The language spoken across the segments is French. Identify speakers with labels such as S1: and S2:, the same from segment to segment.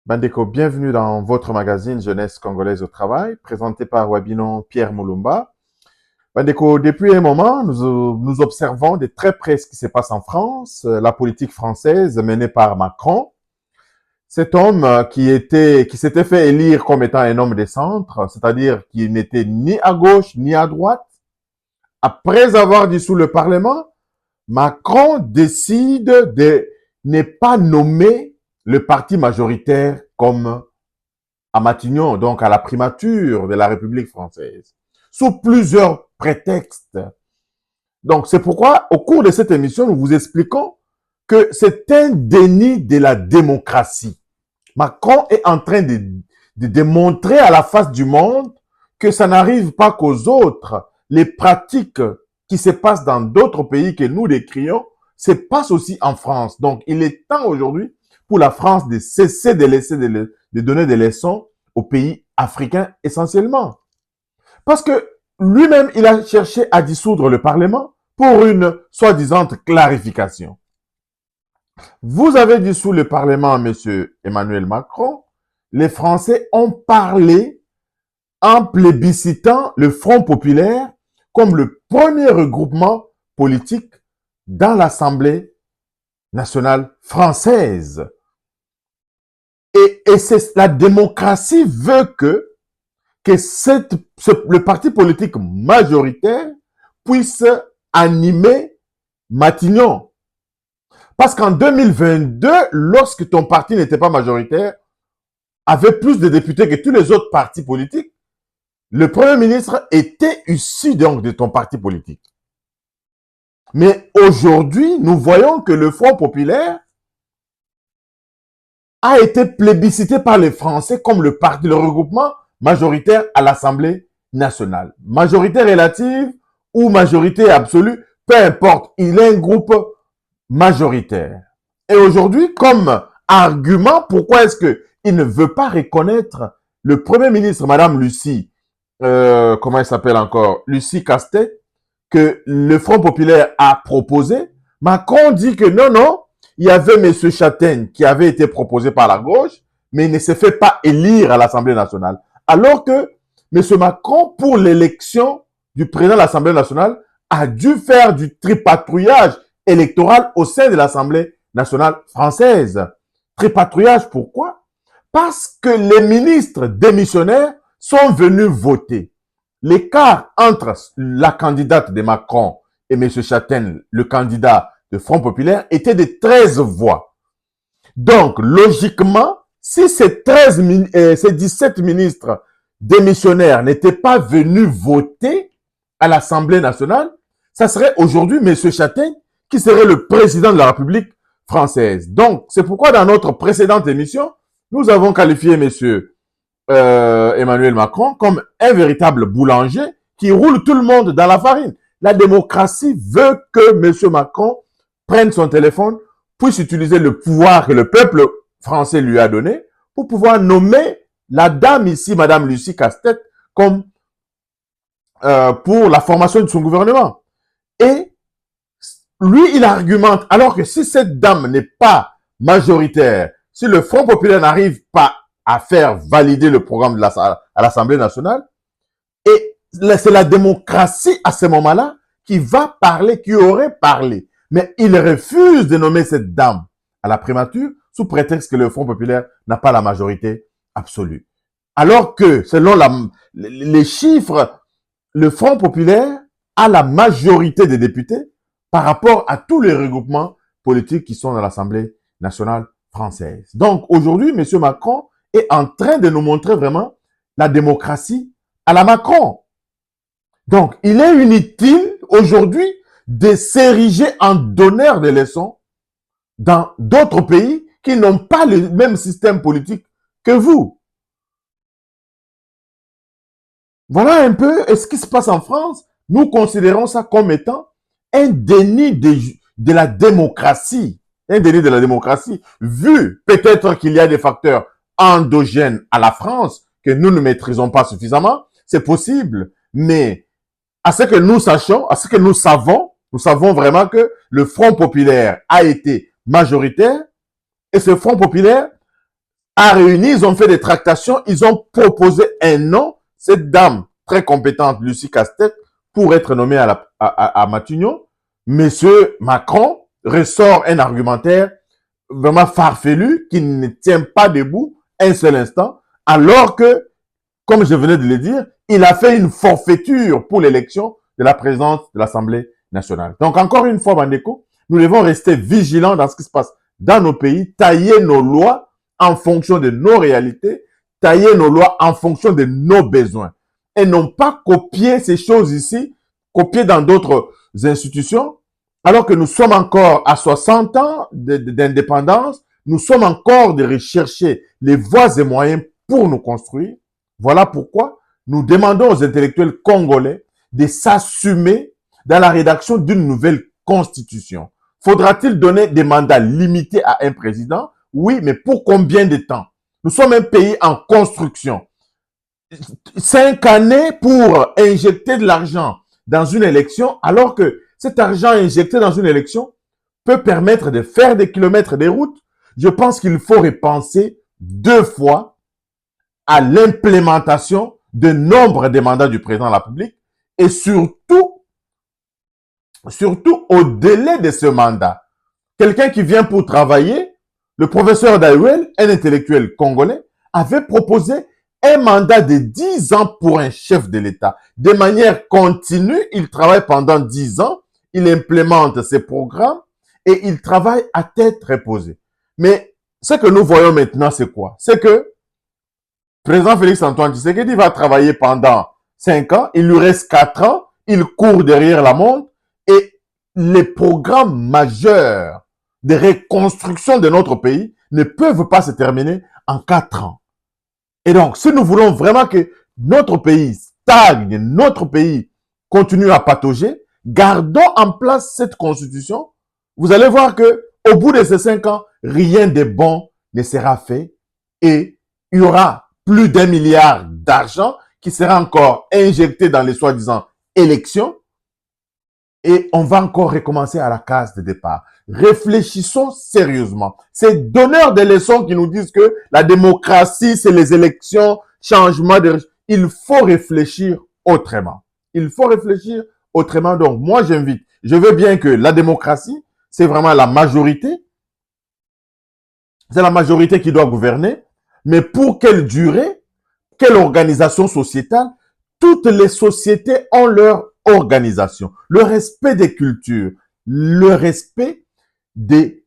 S1: Bandeko, bienvenue dans votre magazine Jeunesse congolaise au travail, présenté par Wabinon Pierre Moulumba. Bandeko, depuis un moment, nous observons de très près ce qui se passe en France, la politique française menée par Macron. Cet homme qui s'était fait élire comme étant un homme de centre, c'est-à-dire qui n'était ni à gauche ni à droite. Après avoir dissous le Parlement, Macron décide de ne pas nommer le parti majoritaire comme à Matignon, donc à la primature de la République française, sous plusieurs prétextes. Donc c'est pourquoi, au cours de cette émission, nous vous expliquons que c'est un déni de la démocratie. Macron est en train de démontrer à la face du monde que ça n'arrive pas qu'aux autres. Les pratiques qui se passent dans d'autres pays que nous décrions se passent aussi en France. Donc, il est temps aujourd'hui pour la France de cesser de donner des leçons aux pays africains essentiellement. Parce que lui-même, il a cherché à dissoudre le Parlement pour une soi-disant clarification. Vous avez dissous le Parlement, monsieur Emmanuel Macron. Les Français ont parlé en plébiscitant le Front populaire comme le premier regroupement politique dans l'Assemblée nationale française. Et la démocratie veut que le parti politique majoritaire puisse animer Matignon. Parce qu'en 2022, lorsque ton parti n'était pas majoritaire, avait plus de députés que tous les autres partis politiques, le Premier ministre était issu donc de ton parti politique. Mais aujourd'hui, nous voyons que le Front populaire a été plébiscité par les Français comme le regroupement majoritaire à l'Assemblée nationale. Majorité relative ou majorité absolue, peu importe, il est un groupe majoritaire. Et aujourd'hui, comme argument, pourquoi est-ce qu'il ne veut pas reconnaître le Premier ministre, Madame Lucie, comment elle s'appelle encore, Lucie Castet, que le Front populaire a proposé. Macron dit que non, il y avait M. Châtaigne qui avait été proposé par la gauche, mais il ne s'est fait pas élire à l'Assemblée nationale. Alors que M. Macron, pour l'élection du président de l'Assemblée nationale, a dû faire du tripatouillage électoral au sein de l'Assemblée nationale française. Tripatouillage, pourquoi? Parce que les ministres démissionnaires sont venus voter. L'écart entre la candidate de Macron et M. Châtaigne, le candidat de Front populaire, était de 13 voix. Donc, logiquement, si ces 17 ministres démissionnaires n'étaient pas venus voter à l'Assemblée nationale, ça serait aujourd'hui M. Châtaigne qui serait le président de la République française. Donc, c'est pourquoi dans notre précédente émission, nous avons qualifié M. Emmanuel Macron comme un véritable boulanger qui roule tout le monde dans la farine. La démocratie veut que M. Macron prenne son téléphone, puisse utiliser le pouvoir que le peuple français lui a donné pour pouvoir nommer la dame ici, Madame Lucie Castet, comme pour la formation de son gouvernement. Et lui, il argumente, alors que si cette dame n'est pas majoritaire, si le Front populaire n'arrive pas à faire valider le programme à l'Assemblée nationale, et c'est la démocratie à ce moment-là qui va parler, qui aurait parlé. Mais il refuse de nommer cette dame à la primature sous prétexte que le Front populaire n'a pas la majorité absolue. Alors que, selon les chiffres, le Front populaire a la majorité des députés par rapport à tous les regroupements politiques qui sont dans l'Assemblée nationale française. Donc, aujourd'hui, M. Macron est en train de nous montrer vraiment la démocratie à la Macron. Donc, il est inutile aujourd'hui de s'ériger en donneur de leçons dans d'autres pays qui n'ont pas le même système politique que vous. Voilà un peu ce qui se passe en France. Nous considérons ça comme étant un déni de la démocratie. Un déni de la démocratie, vu peut-être qu'il y a des facteurs endogènes à la France que nous ne maîtrisons pas suffisamment. C'est possible, mais à ce que nous sachions, à ce que nous savons vraiment que le Front populaire a été majoritaire et ce Front populaire a réuni, ils ont fait des tractations, ils ont proposé un nom, cette dame très compétente, Lucie Castex, pour être nommée à Matignon. Monsieur Macron ressort un argumentaire vraiment farfelu qui ne tient pas debout un seul instant, alors que, comme je venais de le dire, il a fait une forfaiture pour l'élection de la présidence de l'Assemblée nationale. Donc, encore une fois, Bandeko, nous devons rester vigilants dans ce qui se passe dans nos pays, tailler nos lois en fonction de nos réalités, tailler nos lois en fonction de nos besoins. Et non pas copier ces choses ici, copier dans d'autres institutions, alors que nous sommes encore à 60 ans d'indépendance, nous sommes encore de rechercher les voies et moyens pour nous construire. Voilà pourquoi nous demandons aux intellectuels congolais de s'assumer dans la rédaction d'une nouvelle constitution. Faudra-t-il donner des mandats limités à un président? Oui, mais pour combien de temps? Nous sommes un pays en construction. 5 années pour injecter de l'argent dans une élection, alors que cet argent injecté dans une élection peut permettre de faire des kilomètres de routes. Je pense qu'il faut repenser 2 fois à l'implémentation de nombre de mandats du président de la République et surtout au délai de ce mandat. Quelqu'un qui vient pour travailler, le professeur Daouel, un intellectuel congolais, avait proposé un mandat de 10 ans pour un chef de l'État. De manière continue, il travaille pendant 10 ans, il implémente ses programmes et il travaille à tête reposée. Mais ce que nous voyons maintenant, c'est quoi? C'est que le président Félix-Antoine Tshisekedi va travailler pendant 5 ans, il lui reste 4 ans, il court derrière la montre et les programmes majeurs de reconstruction de notre pays ne peuvent pas se terminer en 4 ans. Et donc, si nous voulons vraiment que notre pays stagne, notre pays continue à patauger, gardons en place cette constitution. Vous allez voir que au bout de ces 5 ans, rien de bon ne sera fait et il y aura plus d'1 milliard d'argent qui sera encore injecté dans les soi-disant élections et on va encore recommencer à la case de départ. Réfléchissons sérieusement. Ces donneurs de leçons qui nous disent que la démocratie, c'est les élections, changement de... Il faut réfléchir autrement. Il faut réfléchir autrement. Donc, moi, j'invite. Je veux bien que la démocratie, c'est vraiment la majorité. C'est la majorité qui doit gouverner. Mais pour quelle durée, quelle organisation sociétale? Toutes les sociétés ont leur organisation, le respect des cultures, le respect des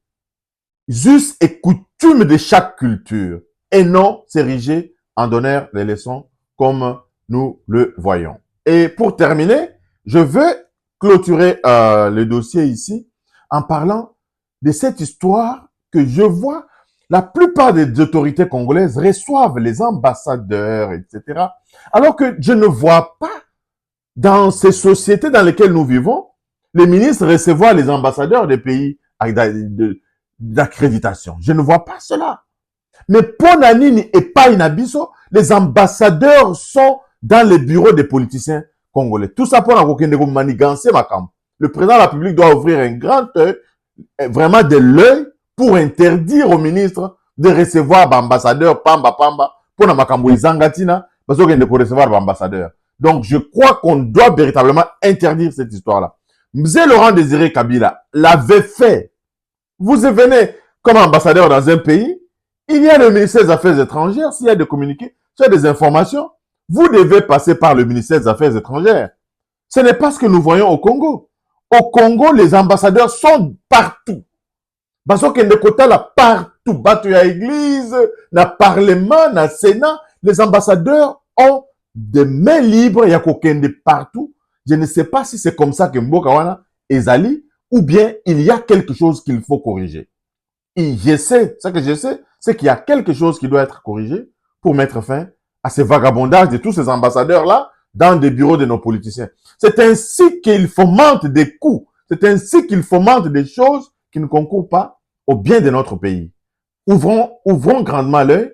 S1: us et coutumes de chaque culture et non s'ériger en donneur de leçons comme nous le voyons. Et pour terminer, je veux clôturer le dossier ici en parlant de cette histoire que je vois la plupart des autorités congolaises reçoivent les ambassadeurs, etc. Alors que je ne vois pas dans ces sociétés dans lesquelles nous vivons, les ministres recevoir les ambassadeurs des pays d'accréditation. Je ne vois pas cela. Mais pour Nanini et pas Inabiso, les ambassadeurs sont dans les bureaux des politiciens congolais. Tout ça pour manigancer ma camp. Le président de la République doit ouvrir un grand œil, vraiment de l'œil, pour interdire aux ministres de recevoir l'ambassadeur Pamba Pamba pour Namakambo Izangatina, parce qu'on pour recevoir l'ambassadeur. Donc, je crois qu'on doit véritablement interdire cette histoire-là. Mzé Laurent Désiré Kabila l'avait fait. Vous venez comme ambassadeur dans un pays, il y a le ministère des Affaires étrangères, s'il y a des communiqués, s'il y a des informations, vous devez passer par le ministère des Affaires étrangères. Ce n'est pas ce que nous voyons au Congo. Au Congo, les ambassadeurs sont partout. Parce que de côté là, partout, bateau à église, na parlement, na sénat, les ambassadeurs ont des mains libres, il y a quelqu'un de partout. Je ne sais pas si c'est comme ça que Mbokawana est allé, ou bien il y a quelque chose qu'il faut corriger. Et je sais, ce que je sais, c'est qu'il y a quelque chose qui doit être corrigé pour mettre fin à ces vagabondages de tous ces ambassadeurs-là dans des bureaux de nos politiciens. C'est ainsi qu'ils fomentent des coups. C'est ainsi qu'ils fomentent des choses qui ne concourent pas au bien de notre pays. Ouvrons grandement l'œil.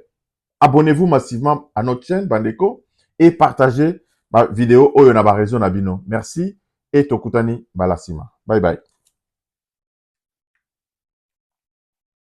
S1: Abonnez-vous massivement à notre chaîne Bandeko et partagez ma vidéo Oyo na ba réseau na bino. Merci et tokutani balasima. Bye bye.